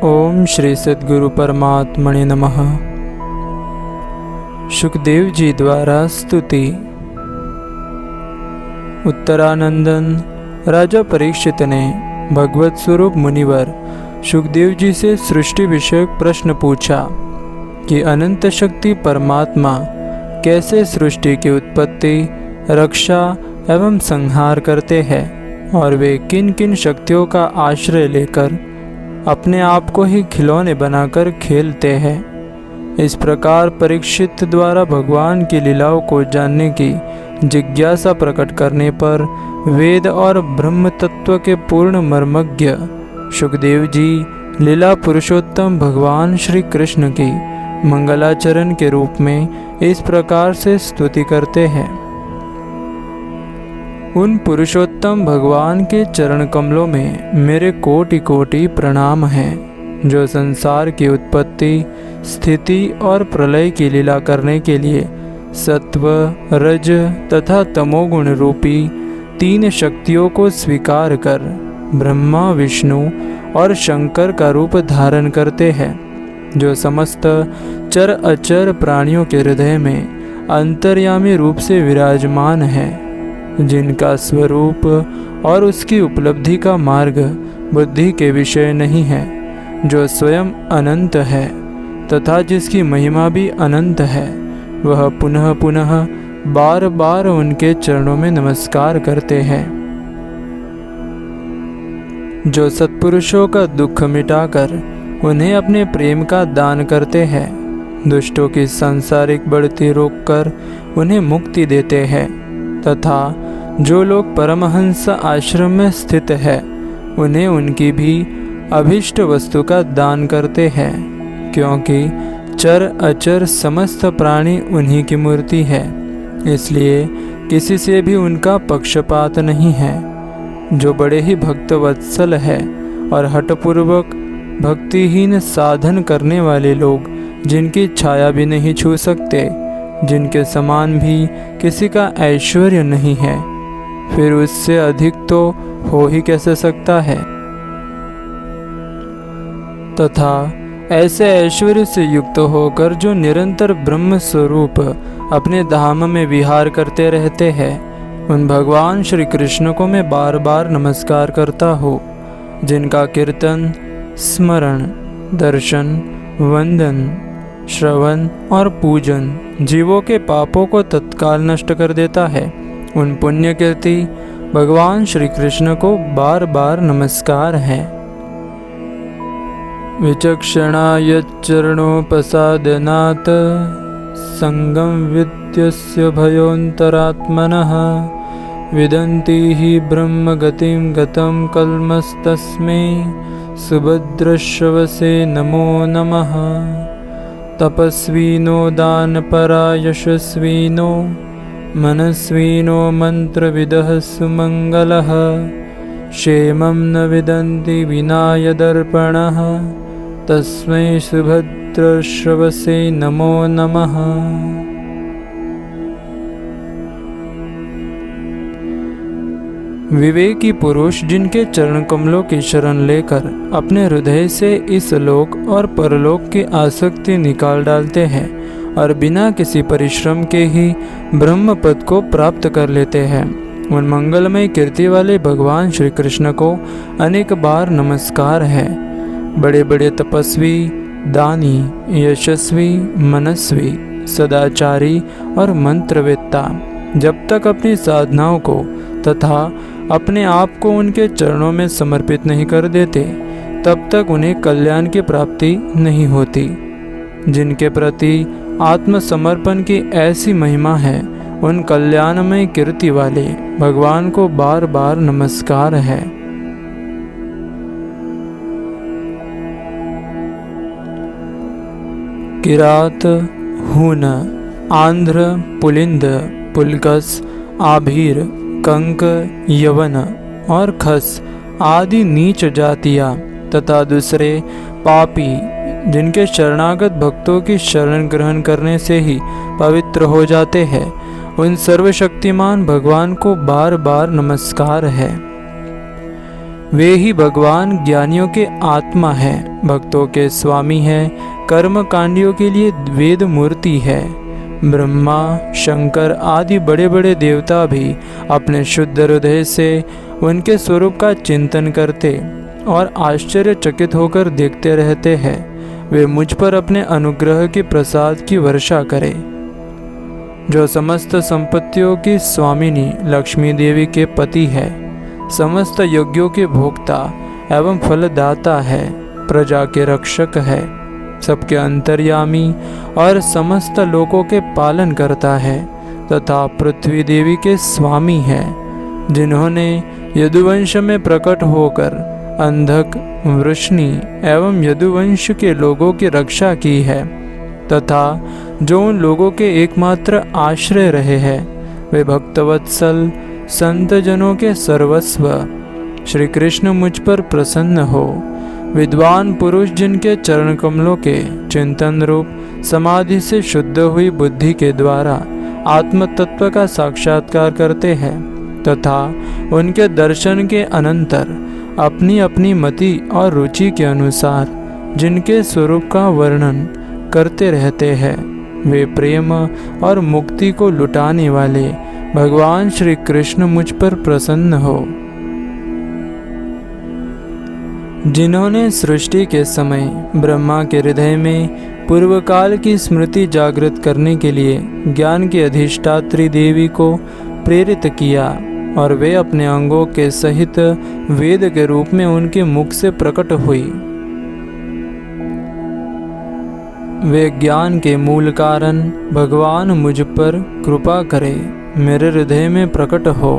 ओम श्री सद्गुरु परमात्मने नमः। सुखदेव जी द्वारा स्तुति। उत्तरानंदन राजा परीक्षित ने भगवत स्वरूप मुनिवर सुखदेव जी से सृष्टि विषयक प्रश्न पूछा कि अनंत शक्ति परमात्मा कैसे सृष्टि की उत्पत्ति, रक्षा एवं संहार करते हैं और वे किन किन शक्तियों का आश्रय लेकर अपने आप को ही खिलौने बनाकर खेलते हैं। इस प्रकार परीक्षित द्वारा भगवान की लीलाओं को जानने की जिज्ञासा प्रकट करने पर वेद और ब्रह्म तत्व के पूर्ण मर्मज्ञ सुखदेव जी लीला पुरुषोत्तम भगवान श्री कृष्ण की मंगलाचरण के रूप में इस प्रकार से स्तुति करते हैं। उन पुरुषोत्तम भगवान के चरण कमलों में मेरे कोटि कोटि प्रणाम हैं, जो संसार की उत्पत्ति, स्थिति और प्रलय की लीला करने के लिए सत्व, रज तथा तमोगुण रूपी तीन शक्तियों को स्वीकार कर ब्रह्मा, विष्णु और शंकर का रूप धारण करते हैं, जो समस्त चर अचर प्राणियों के हृदय में अंतर्यामी रूप से विराजमान है, जिनका स्वरूप और उसकी उपलब्धि का मार्ग बुद्धि के विषय नहीं है, जो स्वयं अनंत है तथा जिसकी महिमा भी अनंत है। वह पुनः पुनः बार बार उनके चरणों में नमस्कार करते हैं, जो सत्पुरुषों का दुख मिटाकर उन्हें अपने प्रेम का दान करते हैं, दुष्टों की सांसारिक बढ़ती रोककर उन्हें मुक्ति देते हैं तथा जो लोग परमहंस आश्रम में स्थित है उन्हें उनकी भी अभिष्ट वस्तु का दान करते हैं, क्योंकि चर अचर समस्त प्राणी उन्हीं की मूर्ति है, इसलिए किसी से भी उनका पक्षपात नहीं है। जो बड़े ही भक्त वत्सल है और हठपूर्वक भक्तिहीन साधन करने वाले लोग जिनकी छाया भी नहीं छू सकते, जिनके समान भी किसी का ऐश्वर्य नहीं है, फिर उससे अधिक तो हो ही कैसे सकता है। तथा ऐसे ऐश्वर्य से युक्त होकर जो निरंतर ब्रह्म स्वरूप अपने धाम में विहार करते रहते हैं, उन भगवान श्री कृष्ण को मैं बार बार नमस्कार करता हूँ, जिनका कीर्तन, स्मरण, दर्शन, वंदन, श्रवण और पूजन जीवों के पापों को तत्काल नष्ट कर देता है। उन पुण्य कीर्ति भगवान श्री कृष्ण को बार बार नमस्कार है। विचक्षणाय चरणोपसादनात् संगम विद्यस्य भयोन्तरात्मनः विदन्ति हि ब्रह्म गतिं गतं कल्मस्तस्मै सुभद्रश्रवसे नमो नमः। तपस्विनो दानपरा यशस्विनो मनस्विनो मंत्रविदः सुमंगलः क्षेमं न विदन्ति विनाय दर्पणः तस्मै सुभद्रश्रवसे नमो नमः। विवेकी पुरुष जिनके चरण कमलों की शरण लेकर अपने हृदय से इस लोक और परलोक की आसक्ति निकाल डालते हैं और बिना किसी परिश्रम के ही ब्रह्म पद को प्राप्त कर लेते हैं, उन मंगलमय कीर्ति वाले भगवान श्री कृष्ण को अनेक बार नमस्कार है। बड़े बड़े तपस्वी, दानी, यशस्वी, मनस्वी, सदाचारी और मंत्रवेत्ता जब तक अपनी साधनाओं को तथा अपने आप को उनके चरणों में समर्पित नहीं कर देते, तब तक उन्हें कल्याण की प्राप्ति नहीं होती। जिनके प्रति आत्मसमर्पण की ऐसी महिमा है, उन कल्याणमय कीर्ति वाले भगवान को बार बार नमस्कार है। किरात, हून, आंध्र, पुलिंद, पुलकस, आभीर, कंक, यवन और खस आदि नीच जातियाँ तथा दूसरे पापी जिनके शरणागत भक्तों की शरण ग्रहण करने से ही पवित्र हो जाते हैं, उन सर्वशक्तिमान भगवान को बार बार नमस्कार है। वे ही भगवान ज्ञानियों के आत्मा है, भक्तों के स्वामी है, कर्म कांडियों के लिए वेद मूर्ति है। ब्रह्मा, शंकर आदि बड़े बड़े देवता भी अपने शुद्ध हृदय से उनके स्वरूप का चिंतन करते और आश्चर्यचकित होकर देखते रहते हैं। वे मुझ पर अपने अनुग्रह के प्रसाद की वर्षा करें। जो समस्त संपत्तियों की स्वामिनी लक्ष्मी देवी के पति है, समस्त यज्ञों के भोक्ता एवं फलदाता है, प्रजा के रक्षक है, सबके अंतर्यामी और समस्त लोकों के पालन करता है तथा पृथ्वी देवी के स्वामी है, जिन्होंने यदुवंश में प्रकट होकर अंधक, वृष्णि एवं यदुवंश के लोगों की रक्षा की है तथा जो उन लोगों के एकमात्र आश्रय रहे हैं, वे भक्तवत्सल संत जनों के सर्वस्व। श्री कृष्ण मुझ पर प्रसन्न हो। विद्वान पुरुष जिनके चरण कमलों के चिंतन रूप समाधि से शुद्ध हुई बुद्धि के द्वारा आत्म तत्व का साक्षात्कार करते हैं तथा उनके दर्शन के अनंतर अपनी अपनी मति और रुचि के अनुसार जिनके स्वरूप का वर्णन करते रहते हैं, वे प्रेम और मुक्ति को लुटाने वाले भगवान श्री कृष्ण मुझ पर प्रसन्न हो। जिन्होंने सृष्टि के समय ब्रह्मा के हृदय में पूर्व काल की स्मृति जागृत करने के लिए ज्ञान की अधिष्ठात्री देवी को प्रेरित किया और वे अपने अंगों के सहित वेद के रूप में उनके मुख से प्रकट हुई। वे ज्ञान के मूल कारण भगवान मुझ पर कृपा करे, मेरे हृदय में प्रकट हो।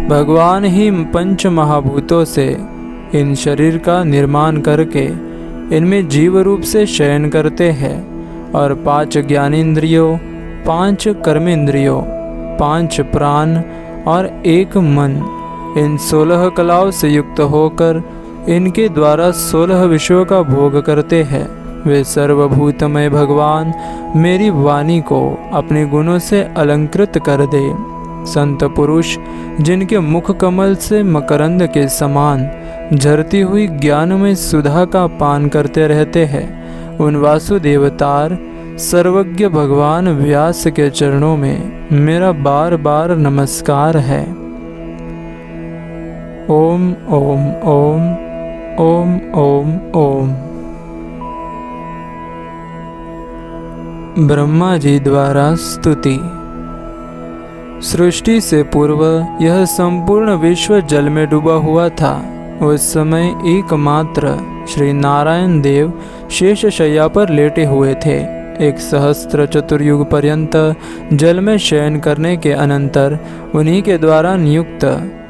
भगवान ही पंच महाभूतों से इन शरीर का निर्माण करके इनमें जीव रूप से शयन करते हैं और 5 ज्ञानेंद्रियों, 5 कर्मेंद्रियों, 5 प्राण और 1 मन, इन 16 कलाओं से युक्त होकर इनके द्वारा 16 विषयों का भोग करते हैं। वे सर्वभूतमय भगवान मेरी वाणी को अपने गुणों से अलंकृत कर दे। संत पुरुष जिनके मुख कमल से मकरंद के समान झरती हुई ज्ञान में सुधा का पान करते रहते हैं, उन वासुदेवतार सर्वज्ञ भगवान व्यास के चरणों में मेरा बार बार नमस्कार है। ओम ओम ओम ओम ओम ओम। ब्रह्मा जी द्वारा स्तुति। सृष्टि से पूर्व यह संपूर्ण विश्व जल में डूबा हुआ था। उस समय एकमात्र श्री नारायण देव शेष शैया पर लेटे हुए थे। 1 सहस्त्र चतुर्युग पर्यंत जल में शयन करने के अनंतर उन्हीं के द्वारा नियुक्त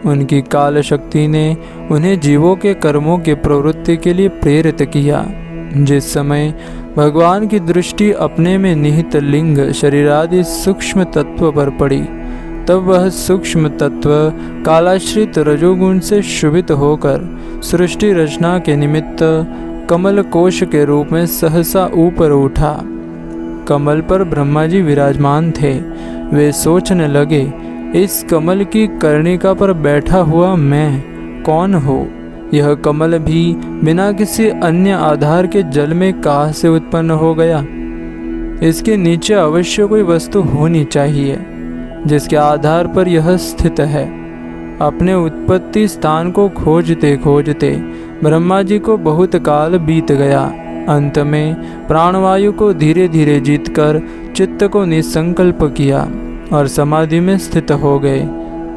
उनकी काल शक्ति ने उन्हें जीवों के कर्मों की प्रवृत्ति के लिए प्रेरित किया। जिस समय भगवान की दृष्टि अपने में निहित लिंग शरीरादि सूक्ष्म तत्व पर पड़ी, तब वह सूक्ष्म तत्व कालाश्रित रजोगुण से शुभित होकर सृष्टि रचना के निमित्त कमल कोश के रूप में सहसा ऊपर उठा। कमल पर ब्रह्मा जी विराजमान थे। वे सोचने लगे, इस कमल की कर्णिका पर बैठा हुआ मैं कौन हो? यह कमल भी बिना किसी अन्य आधार के जल में कहाँ से उत्पन्न हो गया? इसके नीचे अवश्य कोई वस्तु होनी चाहिए जिसके आधार पर यह स्थित है। अपने उत्पत्ति स्थान को खोजते खोजते ब्रह्मा जी को बहुत काल बीत गया। अंत में प्राणवायु को धीरे धीरे जीतकर चित्त को निसंकल्प किया और समाधि में स्थित हो गए।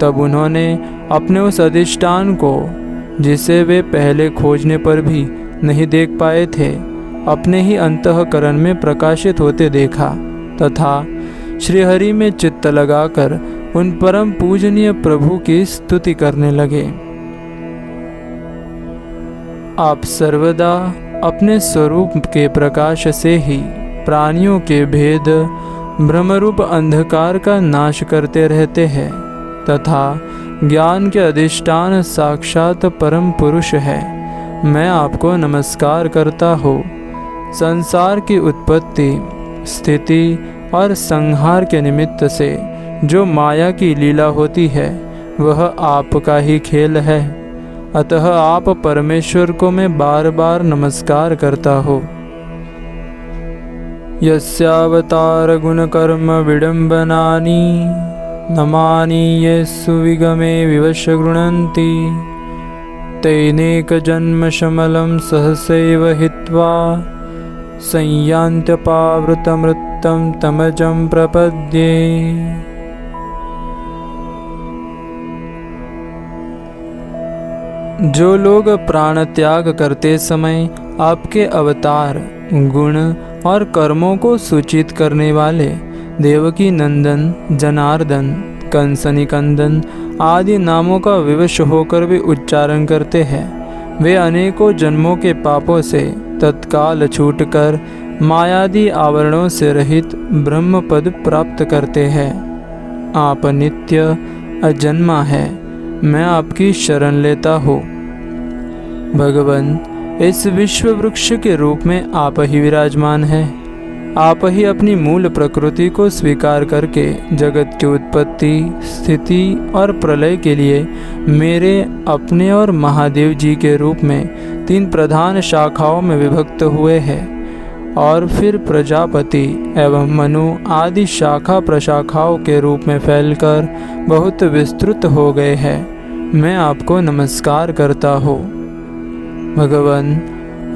तब उन्होंने अपने उस अधिष्ठान को, जिसे वे पहले खोजने पर भी नहीं देख पाए थे, अपने ही अंतःकरण में प्रकाशित होते देखा तथा श्रीहरि में चित्त लगाकर उन परम पूजनीय प्रभु की स्तुति करने लगे। आप सर्वदा अपने स्वरूप के प्रकाश से ही प्राणियों के भेद ब्रह्मरूप अंधकार का नाश करते रहते हैं तथा ज्ञान के अधिष्ठान साक्षात परम पुरुष है। मैं आपको नमस्कार करता हूँ। संसार की उत्पत्ति, स्थिति और संहार के निमित्त से जो माया की लीला होती है, वह आपका ही खेल है। अतः आप परमेश्वर को मैं बार बार नमस्कार करता हूँ। यस्यावतार गुण कर्म विडम्बनानि नमानि ये सुविगमे विवश गृह्णन्ति तैनेकजन्म शमलं सहसैव हित्वा संयान्त्यपावृतमृतं तमजं प्रपद्ये। जो लोग प्राण त्याग करते समय आपके अवतार, गुण और कर्मों को सूचित करने वाले देवकी नंदन, जनार्दन, कंस निकंदन आदि नामों का विवश होकर भी उच्चारण करते हैं, वे अनेकों जन्मों के पापों से तत्काल छूटकर मायादि आवरणों से रहित ब्रह्म पद प्राप्त करते हैं। आप नित्य अजन्मा है, मैं आपकी शरण लेता हूँ। भगवान, इस विश्व वृक्ष के रूप में आप ही विराजमान हैं। आप ही अपनी मूल प्रकृति को स्वीकार करके जगत की उत्पत्ति, स्थिति और प्रलय के लिए मेरे, अपने और महादेव जी के रूप में 3 प्रधान शाखाओं में विभक्त हुए हैं और फिर प्रजापति एवं मनु आदि शाखा प्रशाखाओं के रूप में फैलकर बहुत विस्तृत हो गए हैं। मैं आपको नमस्कार करता हूँ। भगवान,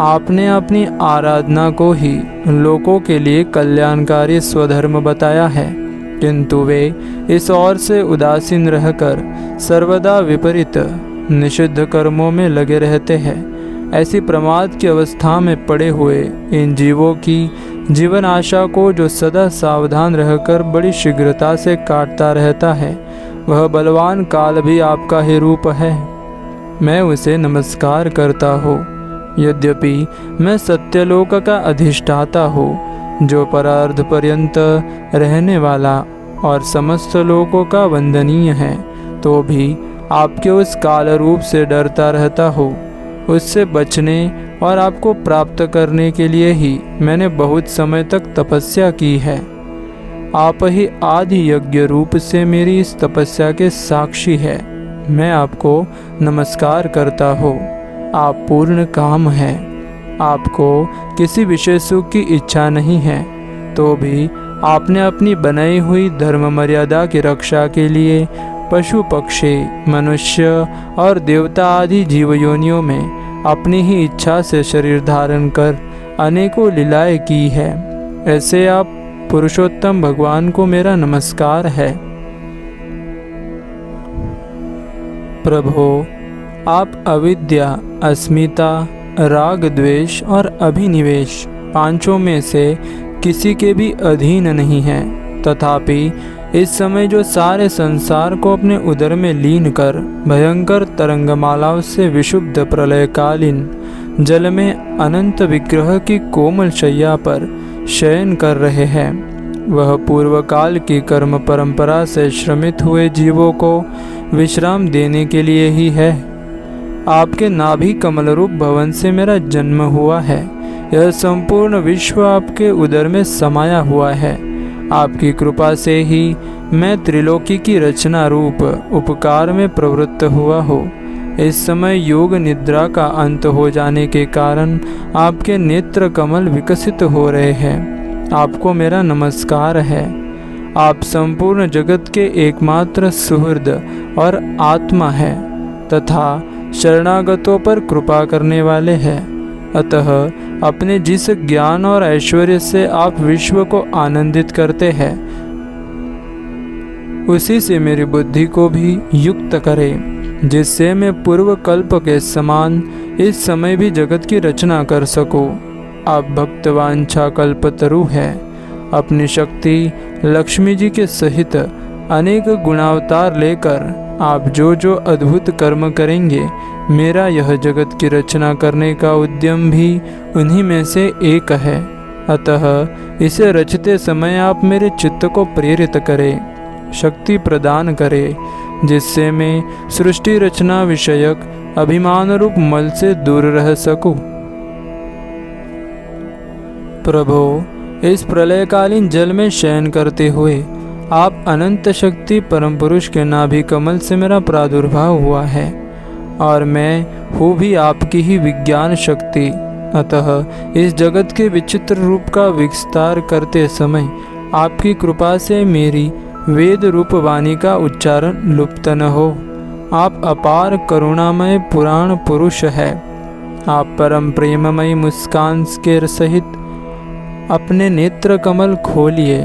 आपने अपनी आराधना को ही लोगों के लिए कल्याणकारी स्वधर्म बताया है, किंतु वे इस ओर से उदासीन रहकर सर्वदा विपरीत निषिद्ध कर्मों में लगे रहते हैं। ऐसी प्रमाद की अवस्था में पड़े हुए इन जीवों की जीवन आशा को जो सदा सावधान रहकर बड़ी शीघ्रता से काटता रहता है, वह बलवान काल भी आपका ही रूप है। मैं उसे नमस्कार करता हूँ। यद्यपि मैं सत्यलोक का अधिष्ठाता हूँ, जो परार्ध पर्यंत रहने वाला और समस्त लोकों का वंदनीय है, तो भी आपके उस काल रूप से डरता रहता हूँ। उससे बचने और आपको प्राप्त करने के लिए ही मैंने बहुत समय तक तपस्या की है। आप ही आदि यज्ञ रूप से मेरी इस तपस्या के साक्षी है। मैं आपको नमस्कार करता हूँ। आप पूर्ण काम हैं। आपको किसी विशेष सुख की इच्छा नहीं है, तो भी आपने अपनी बनाई हुई धर्म मर्यादा की रक्षा के लिए पशु पक्षी, मनुष्य और देवता आदि जीव योनियों में अपनी ही इच्छा से शरीर धारण कर अनेकों लीलाएं की है। ऐसे आप पुरुषोत्तम भगवान को मेरा नमस्कार है। प्रभो, आप अविद्या, अस्मिता, राग, द्वेष और अभिनिवेश पांचों में से किसी के भी अधीन नहीं हैं। तथापि इस समय जो सारे संसार को अपने उदर में लीन कर भयंकर तरंगमालाओं से विशुद्ध प्रलयकालीन जल में अनंत विग्रह की कोमल शैया पर शयन कर रहे हैं, वह पूर्व काल की कर्म परंपरा से श्रमित हुए जीवों को विश्राम देने के लिए ही है। आपके नाभि कमल रूप भवन से मेरा जन्म हुआ है। यह संपूर्ण विश्व आपके उदर में समाया हुआ है। आपकी कृपा से ही मैं त्रिलोकी की रचना रूप उपकार में प्रवृत्त हुआ हूँ। इस समय योग निद्रा का अंत हो जाने के कारण आपके नेत्र कमल विकसित हो रहे हैं। आपको मेरा नमस्कार है। आप संपूर्ण जगत के एकमात्र सुहृद और आत्मा है तथा शरणागतों पर कृपा करने वाले हैं। अतः अपने जिस ज्ञान और ऐश्वर्य से आप विश्व को आनंदित करते हैं, उसी से मेरी बुद्धि को भी युक्त करें, जिससे मैं पूर्व कल्प के समान इस समय भी जगत की रचना कर सकूं। आप भक्तवांछा कल्पतरु है। अपनी शक्ति लक्ष्मी जी के सहित अनेक गुणावतार लेकर आप जो जो अद्भुत कर्म करेंगे, मेरा यह जगत की रचना करने का उद्यम भी उन्हीं में से एक है। अतः इसे रचते समय आप मेरे चित्त को प्रेरित करें, शक्ति प्रदान करें, जिससे मैं सृष्टि रचना विषयक अभिमान रूप मल से दूर रह सकूं। प्रभो, इस प्रलयकालीन जल में शयन करते हुए आप अनंत शक्ति परम पुरुष के नाभि कमल से मेरा प्रादुर्भाव हुआ है। और मैं हूँ भी आपकी ही विज्ञान शक्ति। अतः इस जगत के विचित्र रूप का विस्तार करते समय आपकी कृपा से मेरी वेद रूप वाणी का उच्चारण लुप्त न हो। आप अपार करुणामय पुराण पुरुष है। आप परम प्रेममयी मुस्कान के सहित अपने नेत्र कमल खोलिए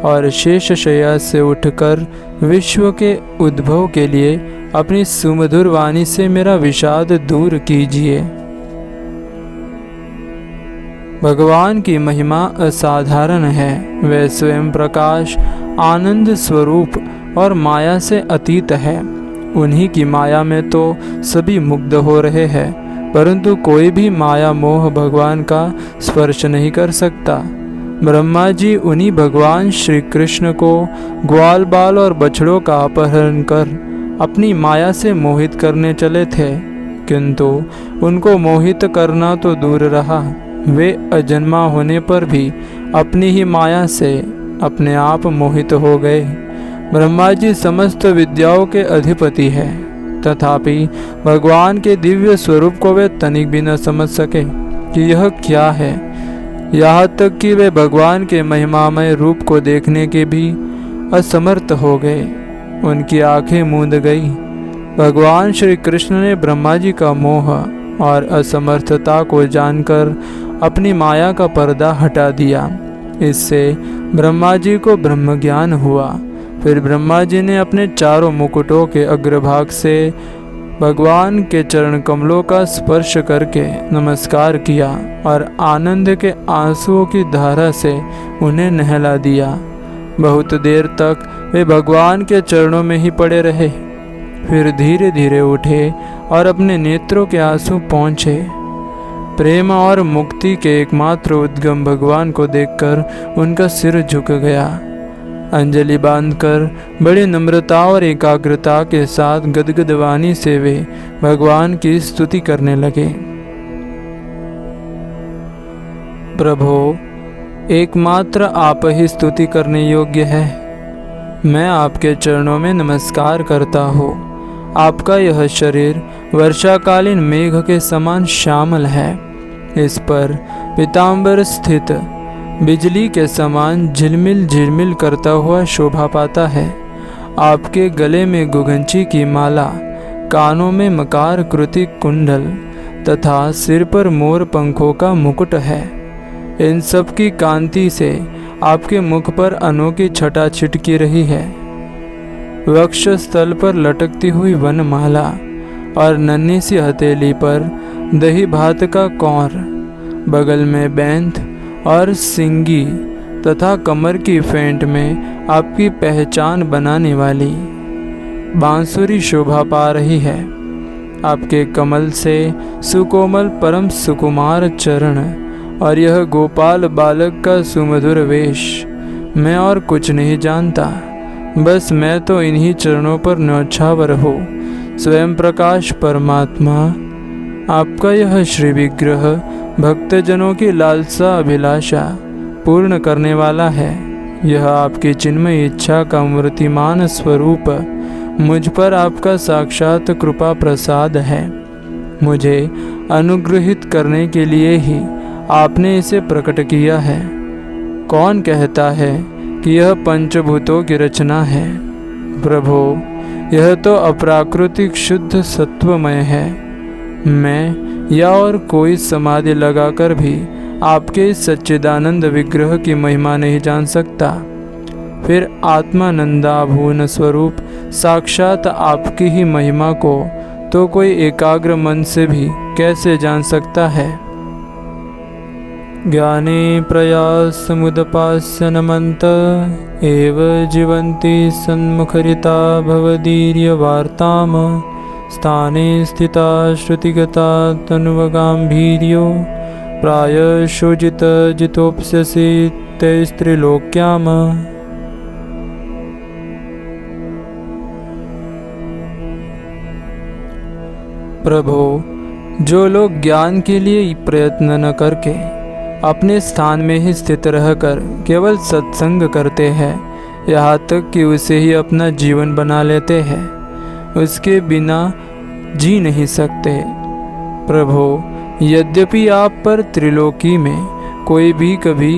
और शेष शैया से उठकर विश्व के उद्भव के लिए अपनी सुमधुर वाणी से मेरा विषाद दूर कीजिए। भगवान की महिमा असाधारण है। वह स्वयं प्रकाश, आनंद स्वरूप और माया से अतीत है। उन्हीं की माया में तो सभी मुग्ध हो रहे हैं, परंतु कोई भी माया मोह भगवान का स्पर्श नहीं कर सकता। ब्रह्मा जी उन्हीं भगवान श्री कृष्ण को ग्वाल बाल और बछड़ों का अपहरण कर अपनी माया से मोहित करने चले थे, किंतु उनको मोहित करना तो दूर रहा, वे अजन्मा होने पर भी अपनी ही माया से अपने आप मोहित हो गए। ब्रह्मा जी समस्त विद्याओं के अधिपति है, तथापि भगवान के दिव्य स्वरूप को वे तनिक भी न समझ सके कि यह क्या है। यहाँ तक कि वे भगवान के महिमामय रूप को देखने के भी असमर्थ हो गए। उनकी आंखें मूंद गई। भगवान श्री कृष्ण ने ब्रह्मा जी का मोह और असमर्थता को जानकर अपनी माया का पर्दा हटा दिया। इससे ब्रह्मा जी को ब्रह्म ज्ञान हुआ। फिर ब्रह्मा जी ने अपने चारों मुकुटों के अग्रभाग से भगवान के चरण कमलों का स्पर्श करके नमस्कार किया और आनंद के आंसुओं की धारा से उन्हें नहला दिया। बहुत देर तक वे भगवान के चरणों में ही पड़े रहे। फिर धीरे धीरे उठे और अपने नेत्रों के आंसू पोंछे। प्रेम और मुक्ति के एकमात्र उद्गम भगवान को देखकर उनका सिर झुक गया। अंजलि बांधकर बड़ी नम्रता और एकाग्रता के साथ गदगद वाणी से वे भगवान की स्तुति करने लगे। प्रभो, एकमात्र आप ही स्तुति करने योग्य है। मैं आपके चरणों में नमस्कार करता हूँ। आपका यह शरीर वर्षाकालीन मेघ के समान श्यामल है। इस पर पीताम्बर स्थित बिजली के समान झिलमिल झिलमिल करता हुआ शोभा पाता है। आपके गले में गुगंची की माला, कानों में मकार कृति कुंडल तथा सिर पर मोर पंखों का मुकुट है। इन सब की कांति से आपके मुख पर अनोखी छटा छिटकी रही है। वक्ष स्थल पर लटकती हुई वनमाला और नन्ही सी हथेली पर दही भात का कौर, बगल में बैंत और सिंगी तथा कमर की फेंट में आपकी पहचान बनाने वाली बांसुरी शोभा पा रही है। आपके कमल से सुकोमल परम सुकुमार चरण और यह गोपाल बालक का सुमधुर वेश। मैं और कुछ नहीं जानता, बस मैं तो इन्हीं चरणों पर न्यौछावर हूँ। स्वयं प्रकाश परमात्मा, आपका यह श्री विग्रह भक्तजनों की लालसा अभिलाषा पूर्ण करने वाला है। यह आपकी चिन्मय इच्छा का मूर्तिमान स्वरूप मुझ पर आपका साक्षात कृपा प्रसाद है। मुझे अनुग्रहित करने के लिए ही आपने इसे प्रकट किया है। कौन कहता है कि यह पंचभूतों की रचना है? प्रभो, यह तो अप्राकृतिक शुद्ध सत्वमय है। मैं या और कोई समाधि लगाकर भी आपके इस सच्चिदानंद विग्रह की महिमा नहीं जान सकता। फिर आत्मानंदाभून स्वरूप साक्षात आपकी ही महिमा को तो कोई एकाग्र मन से भी कैसे जान सकता है। ज्ञाने प्रयास समुदपास्य नमन्त एव जीवन्ति सन्मुखरिता भवदीर्य वार्ताम स्थाने स्थिता श्रुतिगता तनुवगाम्भीर्यो प्रायशोजित जितोप्स्यसि तैस्त्रिलोक्याम। प्रभो, जो लोग ज्ञान के लिए प्रयत्न न करके अपने स्थान में ही स्थित रहकर केवल सत्संग करते हैं, यहाँ तक कि उसे ही अपना जीवन बना लेते हैं, उसके बिना जी नहीं सकते। प्रभो, यद्यपि आप पर त्रिलोकी में कोई भी कभी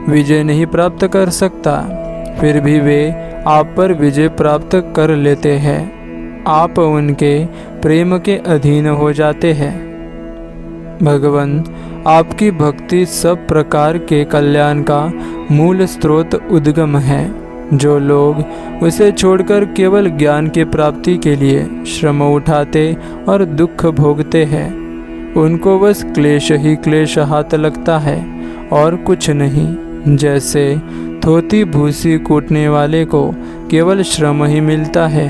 विजय नहीं प्राप्त कर सकता, फिर भी वे आप पर विजय प्राप्त कर लेते हैं। आप उनके प्रेम के अधीन हो जाते हैं। भगवान, आपकी भक्ति सब प्रकार के कल्याण का मूल स्रोत उद्गम है। जो लोग उसे छोड़कर केवल ज्ञान की प्राप्ति के लिए श्रम उठाते और दुख भोगते हैं, उनको बस क्लेश ही क्लेश हाथ लगता है और कुछ नहीं। जैसे थोती भूसी कूटने वाले को केवल श्रम ही मिलता है,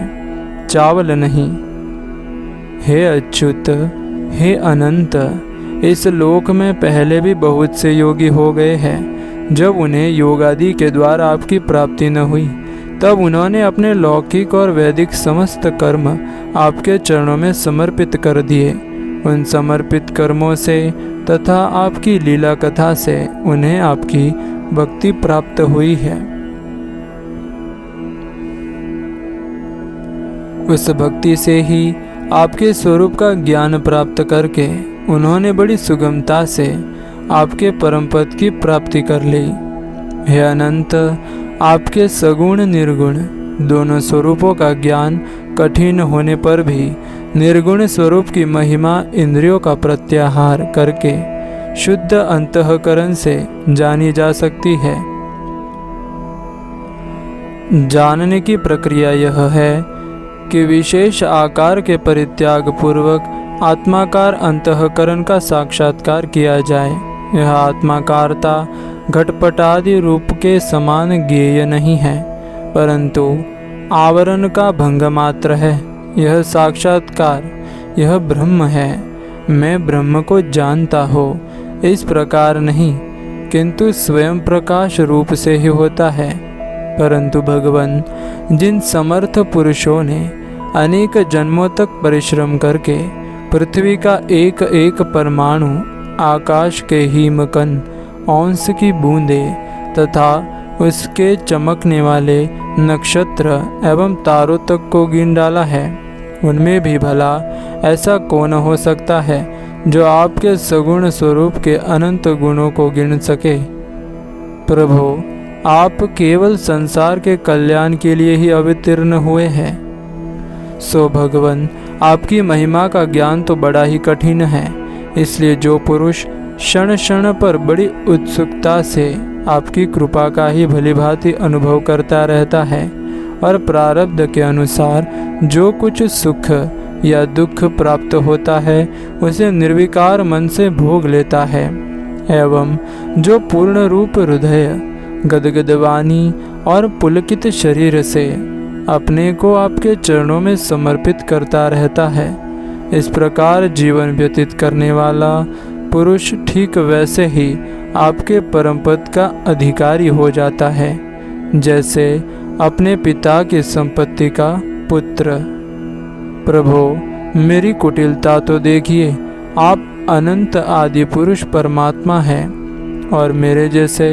चावल नहीं। हे अच्युत, हे अनंत, इस लोक में पहले भी बहुत से योगी हो गए हैं। जब उन्हें योग आदि के द्वारा आपकी प्राप्ति न हुई, तब उन्होंने अपने लौकिक और वैदिक समस्त कर्म आपके चरणों में समर्पित कर दिए। उन समर्पित कर्मों से तथा आपकी लीला कथा से उन्हें आपकी भक्ति प्राप्त हुई है। उस भक्ति से ही आपके स्वरूप का ज्ञान प्राप्त करके उन्होंने बड़ी सुगमता से आपके परम पद की प्राप्ति कर ली। हे अनंत, आपके सगुण निर्गुण दोनों स्वरूपों का ज्ञान कठिन होने पर भी निर्गुण स्वरूप की महिमा इंद्रियों का प्रत्याहार करके शुद्ध अंतःकरण से जानी जा सकती है। जानने की प्रक्रिया यह है कि विशेष आकार के परित्याग पूर्वक आत्माकार अंतःकरण का साक्षात्कार किया जाए। यह आत्माकारता घटपटादि रूप के समान ज्ञेय नहीं है, परंतु आवरण का भंग मात्र है। यह साक्षात्कार, यह ब्रह्म है। मैं ब्रह्म को जानता हो इस प्रकार नहीं, किंतु स्वयं प्रकाश रूप से ही होता है। परंतु भगवान, जिन समर्थ पुरुषों ने अनेक जन्मों तक परिश्रम करके पृथ्वी का एक एक परमाणु, आकाश के हिमकण, अंश की बूंदे तथा उसके चमकने वाले नक्षत्र एवं तारों तक को गिन डाला है, उनमें भी भला ऐसा कौन हो सकता है जो आपके सगुण स्वरूप के अनंत गुणों को गिन सके। प्रभो, आप केवल संसार के कल्याण के लिए ही अवतीर्ण हुए हैं। सो भगवान, आपकी महिमा का ज्ञान तो बड़ा ही कठिन है। इसलिए जो पुरुष क्षण क्षण पर बड़ी उत्सुकता से आपकी कृपा का ही भलीभांति अनुभव करता रहता है और प्रारब्ध के अनुसार जो कुछ सुख या दुख प्राप्त होता है उसे निर्विकार मन से भोग लेता है, एवं जो पूर्ण रूप हृदय, गदगद वाणी और पुलकित शरीर से अपने को आपके चरणों में समर्पित करता रहता है, इस प्रकार जीवन व्यतीत करने वाला पुरुष ठीक वैसे ही आपके परम पद का अधिकारी हो जाता है, जैसे अपने पिता की संपत्ति का पुत्र। प्रभो, मेरी कुटिलता तो देखिए। आप अनंत आदि पुरुष परमात्मा हैं और मेरे जैसे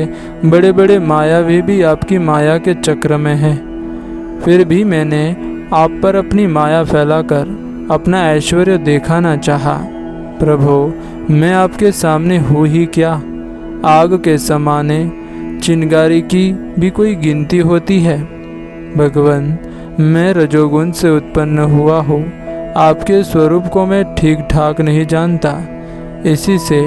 बड़े बड़े मायावी भी आपकी माया के चक्र में हैं। फिर भी मैंने आप पर अपनी माया फैलाकर अपना ऐश्वर्य दिखाना चाहा। प्रभो, मैं आपके सामने हूँ ही क्या? आग के समाने चिंगारी की भी कोई गिनती होती है? भगवान, मैं रजोगुण से उत्पन्न हुआ हूँ। आपके स्वरूप को मैं ठीक ठाक नहीं जानता, इसी से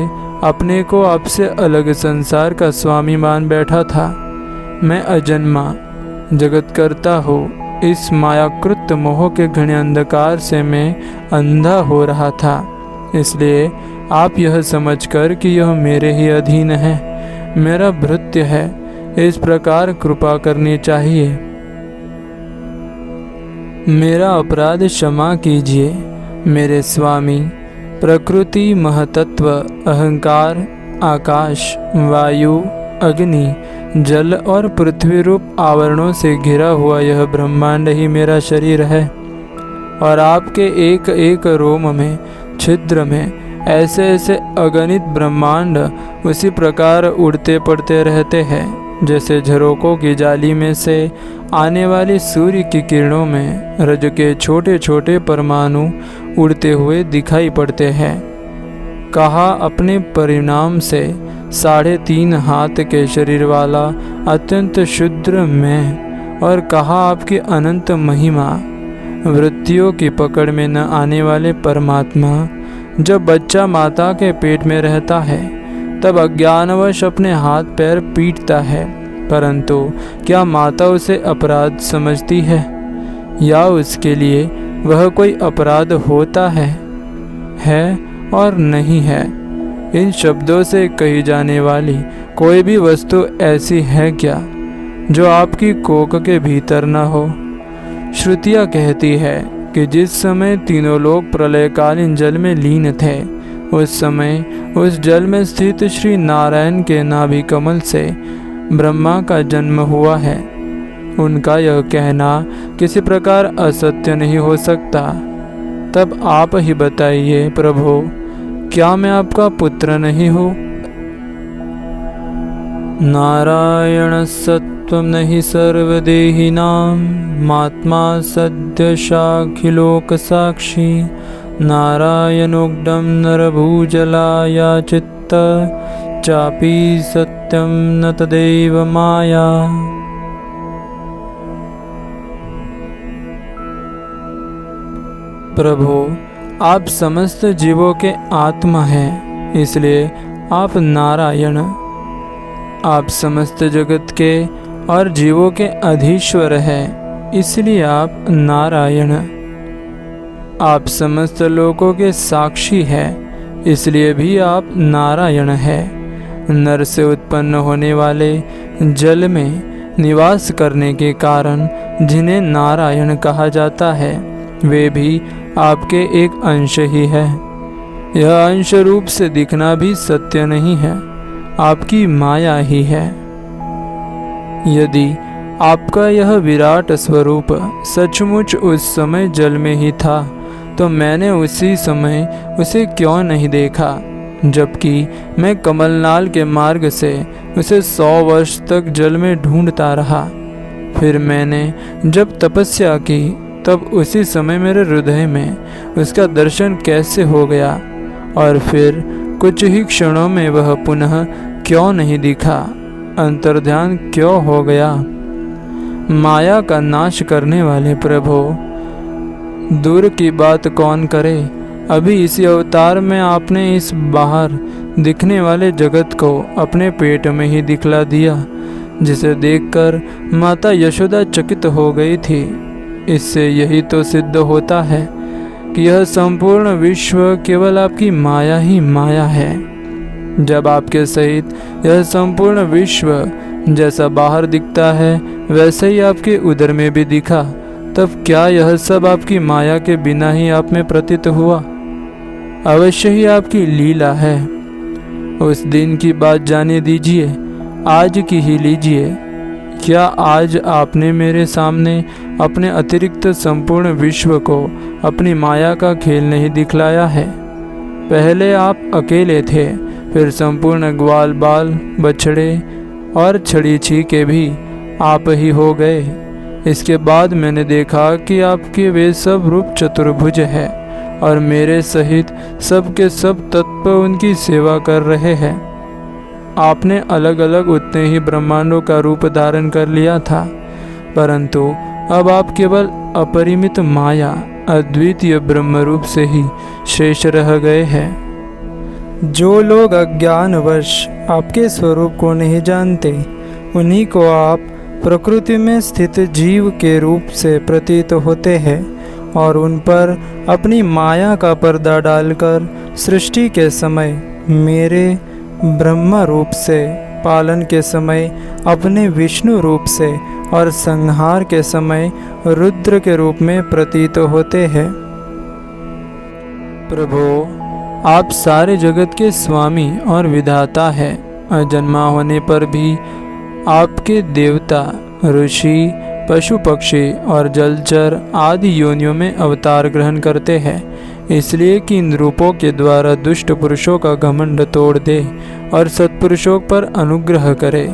अपने को आपसे अलग संसार का स्वामी मान बैठा था। मैं अजन्मा जगत करता हो, इस मायाकृत मोह के घने अंधकार से मैं अंधा हो रहा था। इसलिए आप यह समझकर कि यह मेरे ही अधीन है, मेरा भृत्य है, इस प्रकार कृपा करनी चाहिए। मेरा अपराध क्षमा कीजिए मेरे स्वामी। प्रकृति, महतत्व, अहंकार, आकाश, वायु, अग्नि, जल और पृथ्वी रूप आवरणों से घिरा हुआ यह ब्रह्मांड ही मेरा शरीर है, और आपके एक एक रोम में, छिद्र में ऐसे ऐसे अगणित ब्रह्मांड उसी प्रकार उड़ते पड़ते रहते हैं, जैसे झरोकों की जाली में से आने वाली सूर्य की किरणों में रज के छोटे छोटे परमाणु उड़ते हुए दिखाई पड़ते हैं। कहा अपने परिणाम से 3.5 हाथ के शरीर वाला अत्यंत शुद्र मैं, और कहा आपकी अनंत महिमा, वृत्तियों की पकड़ में न आने वाले परमात्मा। जब बच्चा माता के पेट में रहता है तब अज्ञानवश अपने हाथ पैर पीटता है, परंतु क्या माता उसे अपराध समझती है या उसके लिए वह कोई अपराध होता है और नहीं है। इन शब्दों से कही जाने वाली कोई भी वस्तु ऐसी है क्या जो आपकी कोख के भीतर न हो। श्रुतियाँ कहती है कि जिस समय तीनों लोग प्रलयकालीन जल में लीन थे, उस समय उस जल में स्थित श्री नारायण के नाभि कमल से ब्रह्मा का जन्म हुआ है। उनका यह कहना किसी प्रकार असत्य नहीं हो सकता। तब आप ही बताइए प्रभु, क्या मैं आपका पुत्र नहीं हूँ? नारायण सत्वं नहि सर्वदेहिनां, मात्मा सद्य साखिलोक साक्षी, नारायणोग्डं नरभूजलाया चित्त, चापि सत्यं न तदेव माया। प्रभु, आप समस्त जीवों के आत्मा हैं, इसलिए आप नारायण। आप समस्त जगत के और जीवों के अधीश्वर हैं, इसलिए आप नारायण। आप समस्त लोकों के साक्षी हैं, इसलिए भी आप नारायण हैं। नर से उत्पन्न होने वाले जल में निवास करने के कारण जिन्हें नारायण कहा जाता है, वे भी आपके एक अंश ही है। यह अंश रूप से दिखना भी सत्य नहीं है, आपकी माया ही है। यदि आपका यह विराट स्वरूप सचमुच उस समय जल में ही था, तो मैंने उसी समय उसे क्यों नहीं देखा, जबकि मैं कमलनाल के मार्ग से उसे 100 वर्ष तक जल में ढूंढता रहा। फिर मैंने जब तपस्या की, तब उसी समय मेरे हृदय में उसका दर्शन कैसे हो गया, और फिर कुछ ही क्षणों में वह पुनः क्यों नहीं दिखा, अंतर्ध्यान क्यों हो गया। माया का नाश करने वाले प्रभु, दूर की बात कौन करे, अभी इसी अवतार में आपने इस बाहर दिखने वाले जगत को अपने पेट में ही दिखला दिया, जिसे देखकर माता यशोदा चकित हो गई थी। इससे यही तो सिद्ध होता है कि यह संपूर्ण विश्व केवल आपकी माया ही माया है। जब आपके सहित यह संपूर्ण विश्व जैसा बाहर दिखता है, वैसे ही आपके उदर में भी दिखा, तब क्या यह सब आपकी माया के बिना ही आप में प्रतीत हुआ? अवश्य ही आपकी लीला है। उस दिन की बात जाने दीजिए, आज की ही लीजिए। क्या आज आपने मेरे सामने अपने अतिरिक्त संपूर्ण विश्व को अपनी माया का खेल नहीं दिखलाया है? पहले आप अकेले थे, फिर संपूर्ण ग्वाल बाल बछड़े और छड़ी छीके भी आप ही हो गए। इसके बाद मैंने देखा कि आपके वे सब रूप चतुर्भुज है, और मेरे सहित सबके सब तत्व उनकी सेवा कर रहे हैं। आपने अलग अलग उतने ही ब्रह्मांडों का रूप धारण कर लिया था, परंतु अब आप केवल अपरिमित माया अद्वितीय ब्रह्म रूप से ही शेष रह गए हैं। जो लोग अज्ञानवश आपके स्वरूप को नहीं जानते, उन्हीं को आप प्रकृति में स्थित जीव के रूप से प्रतीत होते हैं, और उन पर अपनी माया का पर्दा डालकर सृष्टि के समय मेरे ब्रह्म रूप से, पालन के समय अपने विष्णु रूप से, और संहार के समय रुद्र के रूप में प्रतीत होते हैं। प्रभु, आप सारे जगत के स्वामी और विधाता हैं। अजन्मा होने पर भी आपके देवता, ऋषि, पशु पक्षी और जलचर आदि योनियों में अवतार ग्रहण करते हैं, इसलिए कि इन रूपों के द्वारा दुष्ट पुरुषों का घमंड तोड़ दे और सत्पुरुषों पर अनुग्रह करे।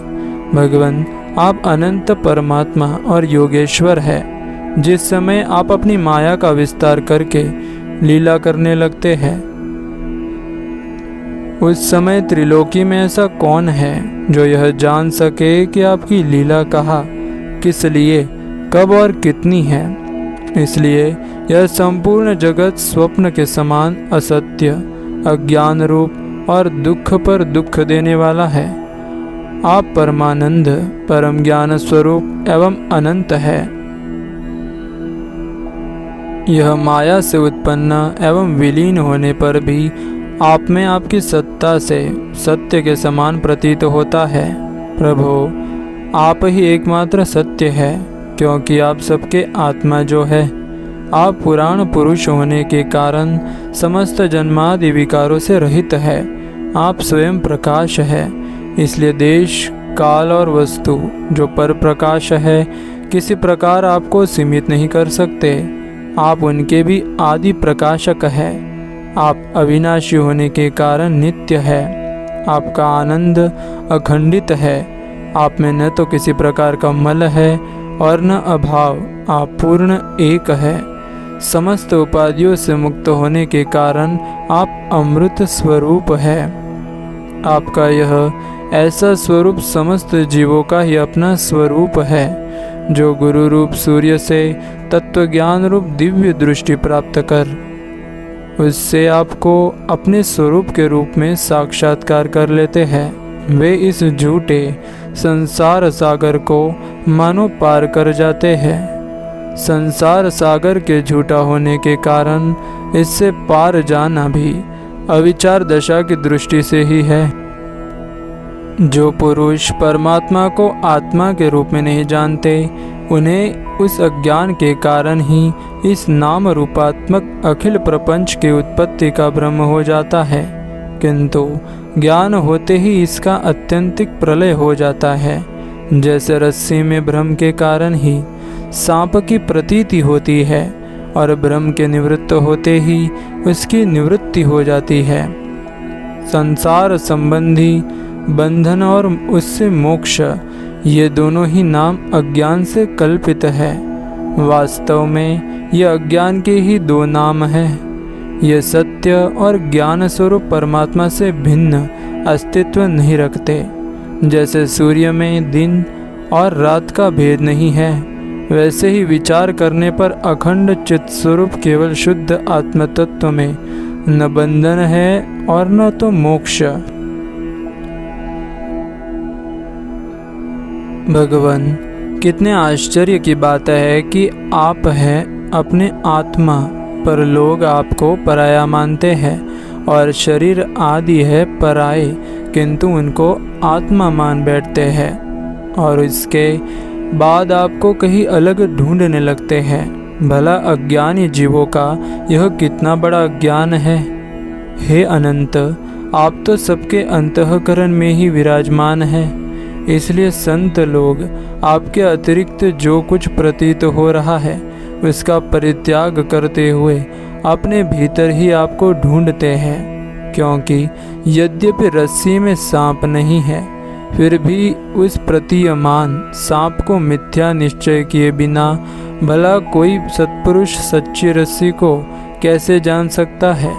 भगवान, आप अनंत परमात्मा और योगेश्वर है। जिस समय आप अपनी माया का विस्तार करके लीला करने लगते हैं। उस समय त्रिलोकी में ऐसा कौन है जो यह जान सके कि आपकी लीला कहाँ, किस लिए, कब और कितनी है। इसलिए यह संपूर्ण जगत स्वप्न के समान असत्य, अज्ञान रूप और दुख पर दुख देने वाला है। आप परमानंद, परम ज्ञान स्वरूप एवं अनंत है। यह माया से उत्पन्न एवं विलीन होने पर भी आप में आपकी सत्ता से सत्य के समान प्रतीत होता है। प्रभु, आप ही एकमात्र सत्य है, क्योंकि आप सबके आत्मा जो है। आप पुराण पुरुष होने के कारण समस्त जन्मादि विकारों से रहित है। आप स्वयं प्रकाश है, इसलिए देश, काल और वस्तु जो पर प्रकाश है किसी प्रकार आपको सीमित नहीं कर सकते। आप उनके भी आदि प्रकाशक है। आप अविनाशी होने के कारण नित्य है। आपका आनंद अखंडित है। आप में न तो किसी प्रकार का मल है और न अभाव। आप पूर्ण एक है। समस्त उपाधियों से मुक्त होने के कारण आप अमृत स्वरूप है। आपका यह ऐसा स्वरूप समस्त जीवों का ही अपना स्वरूप है, जो गुरु रूप सूर्य से तत्व ज्ञान रूप दिव्य दृष्टि प्राप्त कर उससे आपको अपने स्वरूप के रूप में साक्षात्कार कर लेते हैं। वे इस झूठे संसार सागर को मानो पार कर जाते हैं। संसार सागर के झूठा होने के कारण इससे पार जाना भी अविचार दशा की दृष्टि से ही है। जो पुरुष परमात्मा को आत्मा के रूप में नहीं जानते, उन्हें उस अज्ञान के कारण ही इस नाम रूपात्मक अखिल प्रपंच की उत्पत्ति का भ्रम हो जाता है, किंतु ज्ञान होते ही इसका अत्यंतिक प्रलय हो जाता है। जैसे रस्सी में भ्रम के कारण ही सांप की प्रतीति होती है और भ्रम के निवृत्त होते ही उसकी निवृत्ति हो जाती है। संसार संबंधी बंधन और उससे मोक्ष, ये दोनों ही नाम अज्ञान से कल्पित है। वास्तव में ये अज्ञान के ही दो नाम हैं। ये सत्य और ज्ञान स्वरूप परमात्मा से भिन्न अस्तित्व नहीं रखते। जैसे सूर्य में दिन और रात का भेद नहीं है, वैसे ही विचार करने पर अखंड चित्त स्वरूप केवल शुद्ध आत्मतत्व में न बंधन है और न तो मोक्ष। भगवान, कितने आश्चर्य की बात है कि आप हैं अपने आत्मा, पर लोग आपको पराया मानते हैं और शरीर आदि है पराए, किंतु उनको आत्मा मान बैठते हैं और इसके बाद आपको कहीं अलग ढूंढने लगते हैं। भला अज्ञानी जीवों का यह कितना बड़ा अज्ञान है। हे अनंत, आप तो सबके अंतःकरण में ही विराजमान हैं। इसलिए संत लोग आपके अतिरिक्त जो कुछ प्रतीत हो रहा है उसका परित्याग करते हुए अपने भीतर ही आपको ढूंढते हैं, क्योंकि यद्यपि रस्सी में सांप नहीं है, फिर भी उस प्रतीयमान सांप को मिथ्या निश्चय किए बिना भला कोई सत्पुरुष सच्ची रस्सी को कैसे जान सकता है।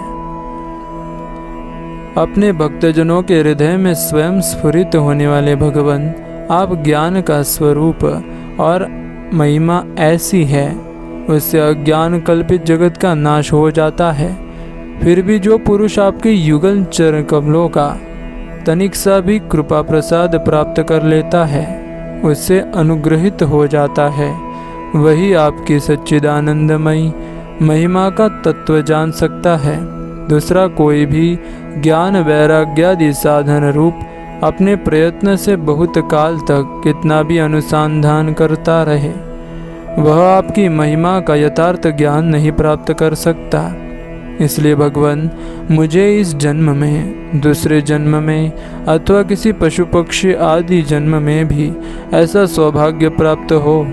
अपने भक्तजनों के हृदय में स्वयं स्फुरित होने वाले भगवान, आप ज्ञान का स्वरूप और महिमा ऐसी है, उससे अज्ञान कल्पित जगत का नाश हो जाता है। फिर भी जो पुरुष आपके युगल चरण कमलों का तनिक सा भी कृपा प्रसाद प्राप्त कर लेता है, उससे अनुग्रहित हो जाता है, वही आपकी सच्चिदानंदमयी महिमा का तत्व जान सकता है। दूसरा कोई भी ज्ञान वैराग्यादि साधन रूप अपने प्रयत्न से बहुत काल तक कितना भी अनुसंधान करता रहे, वह आपकी महिमा का यथार्थ ज्ञान नहीं प्राप्त कर सकता। इसलिए भगवान, मुझे इस जन्म में, दूसरे जन्म में अथवा किसी पशु पक्षी आदि जन्म में भी ऐसा सौभाग्य प्राप्त हो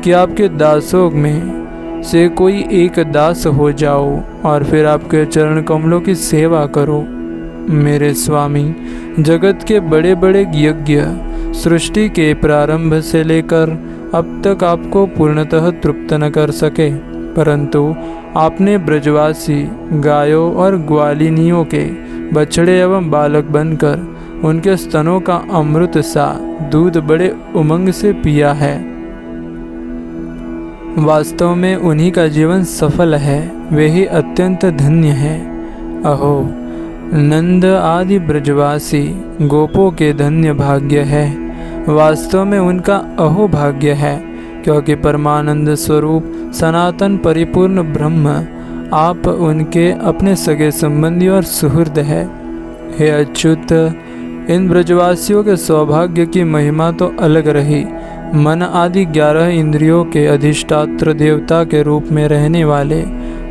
कि आपके दासों में से कोई एक दास हो जाओ और फिर आपके चरण कमलों की सेवा करो। मेरे स्वामी, जगत के बड़े बड़े यज्ञ सृष्टि के प्रारंभ से लेकर अब तक आपको पूर्णतः तृप्त न कर सके, परंतु आपने ब्रजवासी गायों और ग्वालिनियों के बछड़े एवं बालक बनकर उनके स्तनों का अमृत सा दूध बड़े उमंग से पिया है। वास्तव में उन्हीं का जीवन सफल है, वे ही अत्यंत धन्य है। अहो, नंद आदि ब्रजवासी गोपों के धन्य भाग्य है। वास्तव में उनका अहो भाग्य है, क्योंकि परमानंद स्वरूप सनातन परिपूर्ण ब्रह्म आप उनके अपने सगे संबंधी और सुहृद है। हे अच्युत, इन ब्रजवासियों के सौभाग्य की महिमा तो अलग रही। मन आदि 11 इंद्रियों के अधिष्ठात्र देवता के रूप में रहने वाले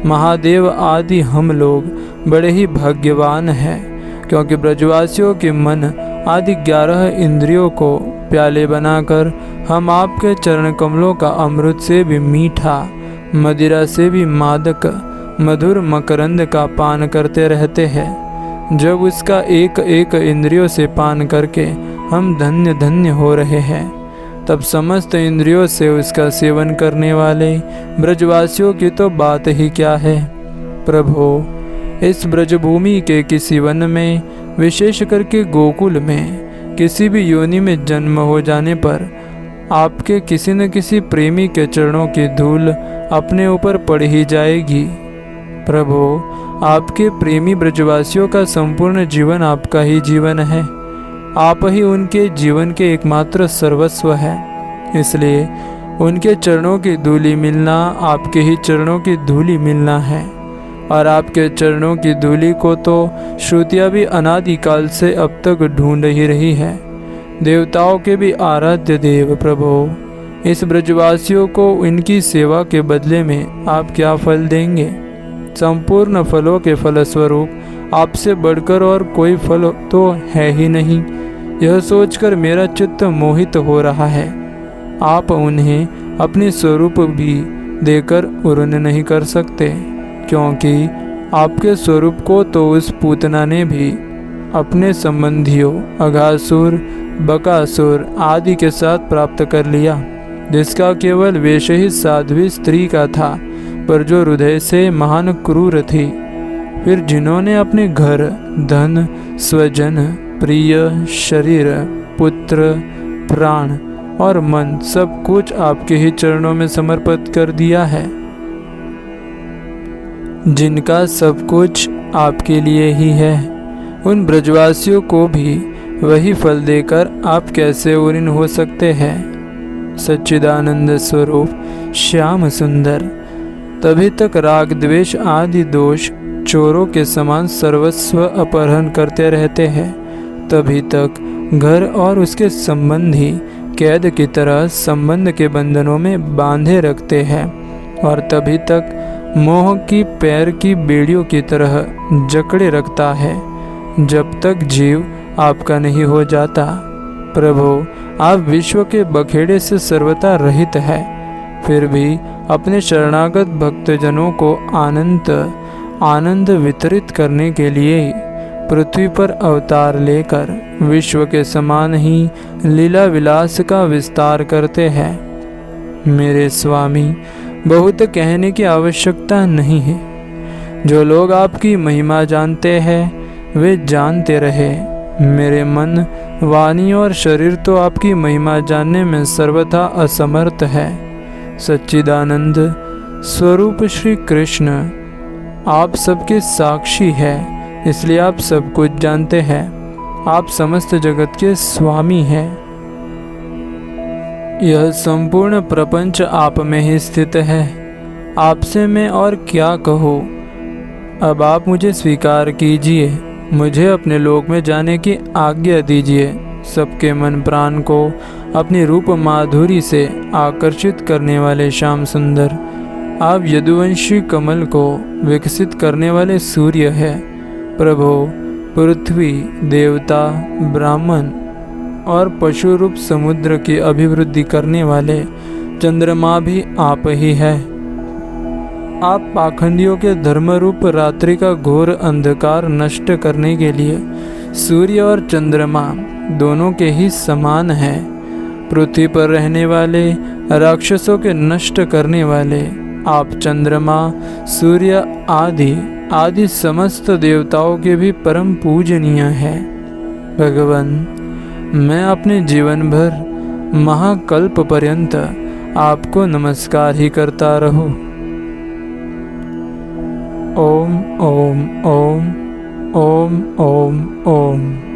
महादेव आदि हम लोग बड़े ही भाग्यवान हैं, क्योंकि ब्रजवासियों के मन आदि 11 इंद्रियों को प्याले बनाकर हम आपके चरण कमलों का अमृत से भी मीठा, मदिरा से भी मादक मधुर मकरंद का पान करते रहते हैं। जब उसका एक एक इंद्रियों से पान करके हम धन्य धन्य हो रहे हैं, तब समस्त इंद्रियों से उसका सेवन करने वाले ब्रजवासियों की तो बात ही क्या है। प्रभो, इस ब्रजभूमि के किसी वन में, विशेष करके गोकुल में, किसी भी योनि में जन्म हो जाने पर आपके किसी न किसी प्रेमी के चरणों की धूल अपने ऊपर पड़ ही जाएगी। प्रभो, आपके प्रेमी ब्रजवासियों का संपूर्ण जीवन आपका ही जीवन है। आप ही उनके जीवन के एकमात्र सर्वस्व है। इसलिए उनके चरणों की धूली मिलना आपके ही चरणों की धूली मिलना है। और आपके चरणों की धूली को तो श्रुतियाँ भी अनादिकाल से अब तक ढूंढ ही रही है। देवताओं के भी आराध्य देव प्रभो, इस ब्रजवासियों को इनकी सेवा के बदले में आप क्या फल देंगे? संपूर्ण फलों के फलस्वरूप आपसे बढ़कर और कोई फल तो है ही नहीं। यह सोचकर मेरा चित्त मोहित हो रहा है। आप उन्हें अपने स्वरूप भी देकर उर्ण नहीं कर सकते, क्योंकि आपके स्वरूप को तो उस पूतना ने भी अपने संबंधियों अघासुर, बकासुर आदि के साथ प्राप्त कर लिया, जिसका केवल वेश ही साध्वी स्त्री का था, पर जो हृदय से महान क्रूर थी। फिर जिन्होंने अपने घर, धन, स्वजन, प्रिय, शरीर, पुत्र, प्राण और मन सब कुछ आपके ही चरणों में समर्पित कर दिया है, जिनका सब कुछ आपके लिए ही है, उन ब्रजवासियों को भी वही फल देकर आप कैसे उऋण हो सकते हैं? सच्चिदानंद स्वरूप श्याम सुंदर, तभी तक राग द्वेष आदि दोष चोरों के समान सर्वस्व अपहरण करते रहते हैं। तभी तक घर और उसके संबंधी कैद की तरह संबंध के बंधनों में बांधे रखते हैं, और तभी तक मोह की पैर की बेड़ियों की तरह जकड़े रखता है, जब तक जीव आपका नहीं हो जाता। प्रभु, आप विश्व के बखेड़े से सर्वथा रहित है, फिर भी अपने शरणागत भक्तजनों को आनंद वितरित करने के लिए पृथ्वी पर अवतार लेकर विश्व के समान ही लीला विलास का विस्तार करते हैं। मेरे स्वामी, बहुत कहने की आवश्यकता नहीं है। जो लोग आपकी महिमा जानते हैं वे जानते रहे। मेरे मन, वाणी और शरीर तो आपकी महिमा जानने में सर्वथा असमर्थ है। सच्चिदानंद स्वरूप श्री कृष्ण आप सबके साक्षी है, इसलिए आप सब कुछ जानते हैं। आप समस्त जगत के स्वामी हैं। यह संपूर्ण प्रपंच आप में ही स्थित है। आपसे मैं और क्या कहूँ? अब आप मुझे स्वीकार कीजिए, मुझे अपने लोक में जाने की आज्ञा दीजिए। सबके मन प्राण को अपनी रूप माधुरी से आकर्षित करने वाले श्याम सुंदर, आप यदुवंशी कमल को विकसित करने वाले सूर्य है। प्रभो, पृथ्वी, देवता, ब्राह्मण और पशु रूप समुद्र की अभिवृद्धि करने वाले चंद्रमा भी आप ही है। आप पाखंडियों के धर्म रूप रात्रि का घोर अंधकार नष्ट करने के लिए सूर्य और चंद्रमा दोनों के ही समान हैं। पृथ्वी पर रहने वाले राक्षसों के नष्ट करने वाले आप चंद्रमा, सूर्य आदि समस्त देवताओं के भी परम पूजनीय हैं। भगवान, मैं अपने जीवन भर महाकल्प पर्यंत आपको नमस्कार ही करता रहूं। ओम ओम ओम ओम ओम ओम।